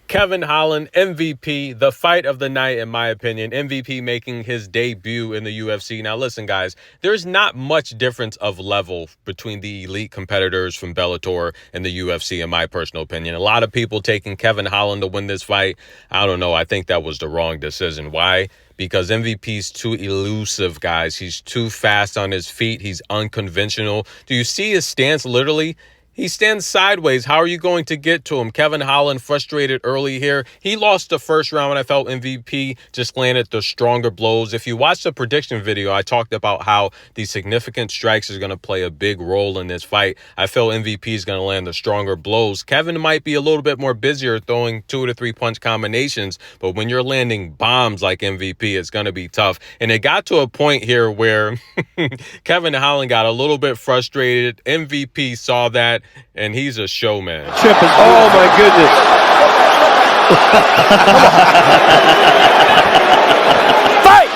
Kevin Holland, MVP, the fight of the night, in my opinion. MVP making his debut in the UFC. Now, listen, guys, there's not much difference of level between the elite competitors from Bellator and the UFC, in my personal opinion. A lot of people taking Kevin Holland to win this fight. I don't know. I think that was the wrong decision. Why? Because MVP's too elusive, guys. He's too fast on his feet. He's unconventional. Do you see his stance literally? He stands sideways. How are you going to get to him? Kevin Holland frustrated early here. He lost the first round. I felt MVP just landed the stronger blows. If you watch the prediction video, I talked about how these significant strikes is going to play a big role in this fight. I feel MVP is going to land the stronger blows. Kevin might be a little bit more busier throwing 2 to 3 punch combinations, but when you're landing bombs like MVP, it's going to be tough. And it got to a point here where Kevin Holland got a little bit frustrated. MVP saw that, and he's a showman. Oh, my goodness. Fight!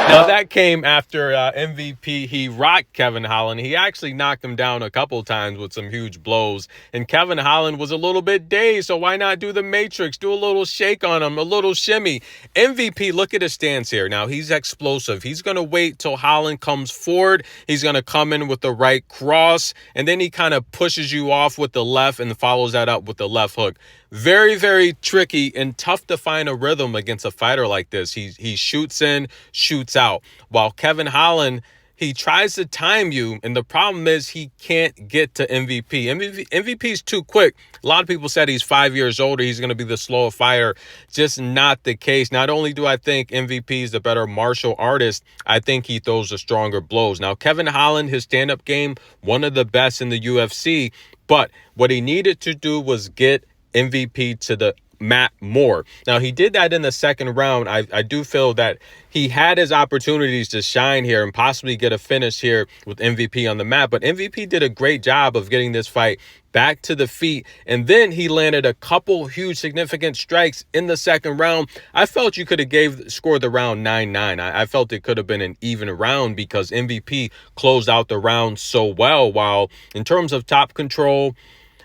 Now, that came after MVP. He rocked Kevin Holland. He actually knocked him down a couple times with some huge blows. And Kevin Holland was a little bit dazed, so why not do the Matrix? Do a little shake on him, a little shimmy. MVP, look at his stance here. Now, he's explosive. He's going to wait till Holland comes forward. He's going to come in with the right cross, and then he kind of pushes you off with the left and follows that up with the left hook. Very, very tricky and tough to find a rhythm against a fighter like this. He shoots in, shoots out. While Kevin Holland, he tries to time you, and the problem is he can't get to MVP. MVP's too quick. A lot of people said he's 5 years older. He's going to be the slower fighter. Just not the case. Not only do I think MVP is the better martial artist, I think he throws the stronger blows. Now, Kevin Holland, his stand-up game, one of the best in the UFC, but what he needed to do was get MVP to the mat more. Now, he did that in the second round. I do feel that he had his opportunities to shine here and possibly get a finish here with MVP on the mat, but MVP did a great job of getting this fight back to the feet, and then he landed a couple huge significant strikes in the second round. I felt you could have scored the round 9-9. I felt it could have been an even round because MVP closed out the round so well, while in terms of top control,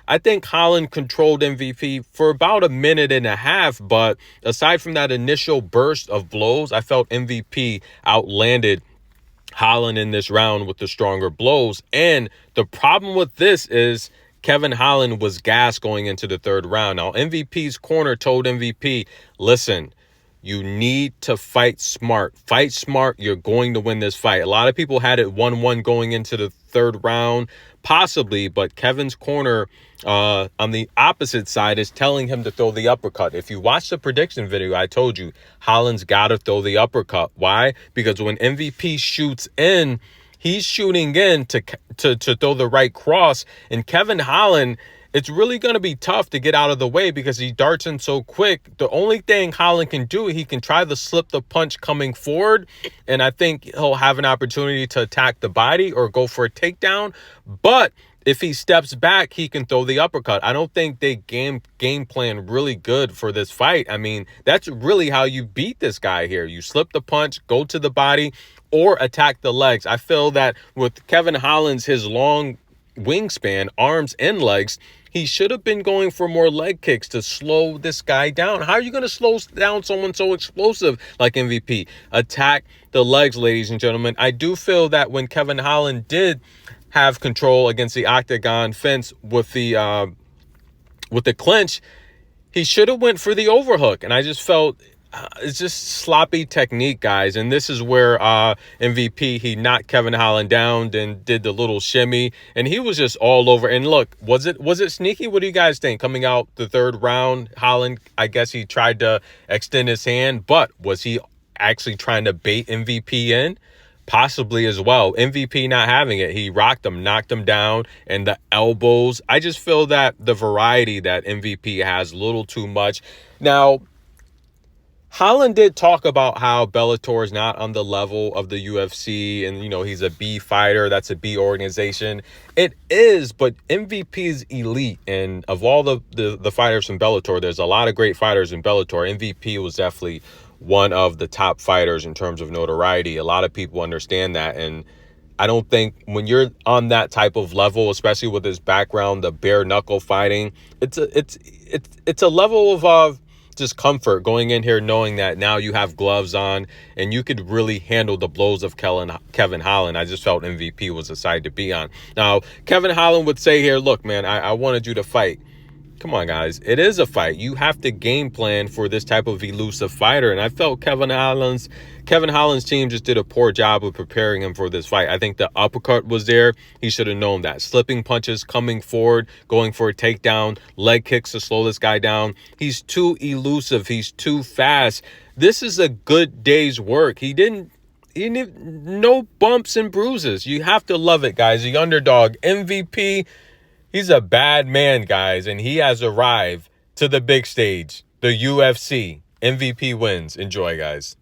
I think Holland controlled MVP for about a minute and a half, but aside from that initial burst of blows, I felt MVP outlanded Holland in this round with the stronger blows. And the problem with this is Kevin Holland was gassed going into the third round. Now, MVP's corner told MVP, listen, you need to fight smart. Fight smart. You're going to win this fight. A lot of people had it 1-1 going into the third round, possibly, but Kevin's corner on the opposite side is telling him to throw the uppercut. If you watch the prediction video, I told you Holland's got to throw the uppercut. Why? Because when MVP shoots in, he's shooting in to throw the right cross, and Kevin Holland, it's really going to be tough to get out of the way because he darts in so quick. The only thing Holland can do, he can try to slip the punch coming forward, and I think he'll have an opportunity to attack the body or go for a takedown. But if he steps back, he can throw the uppercut. I don't think they game plan really good for this fight. I mean, that's really how you beat this guy here. You slip the punch, go to the body, or attack the legs. I feel that with Kevin Holland's, his long wingspan, arms and legs, he should have been going for more leg kicks to slow this guy down. How are you going to slow down someone so explosive like MVP? Attack the legs, ladies and gentlemen. I do feel that when Kevin Holland did have control against the octagon fence with the clinch, he should have went for the overhook. And I just felt it's just sloppy technique, guys. And this is where MVP, he knocked Kevin Holland down, then did the little shimmy, and he was just all over. And look, was it sneaky? What do you guys think? Coming out the third round, Holland, I guess he tried to extend his hand, but was he actually trying to bait MVP in? Possibly as well. MVP not having it. He rocked him, knocked him down, and the elbows. I just feel that the variety that MVP has a little too much. Now, Holland did talk about how Bellator is not on the level of the UFC, and, you know, he's a B fighter. That's a B organization. It is, but MVP is elite, and of all the fighters from Bellator, there's a lot of great fighters in Bellator. MVP was definitely one of the top fighters in terms of notoriety. A lot of people understand that, and I don't think when you're on that type of level, especially with his background, the bare knuckle fighting, it's a level of just comfort going in here knowing that now you have gloves on and you could really handle the blows of Kevin Holland. I just felt MVP was the side to be on. Now, Kevin Holland would say here, look, man, I wanted you to fight. Come on, guys. It is a fight. You have to game plan for this type of elusive fighter. And I felt Kevin Holland's team just did a poor job of preparing him for this fight. I think the uppercut was there. He should have known that. Slipping punches, coming forward, going for a takedown, leg kicks to slow this guy down. He's too elusive. He's too fast. This is a good day's work. He didn't no bumps and bruises. You have to love it, guys. The underdog, MVP. He's a bad man, guys, and he has arrived to the big stage, the UFC. MVP wins. Enjoy, guys.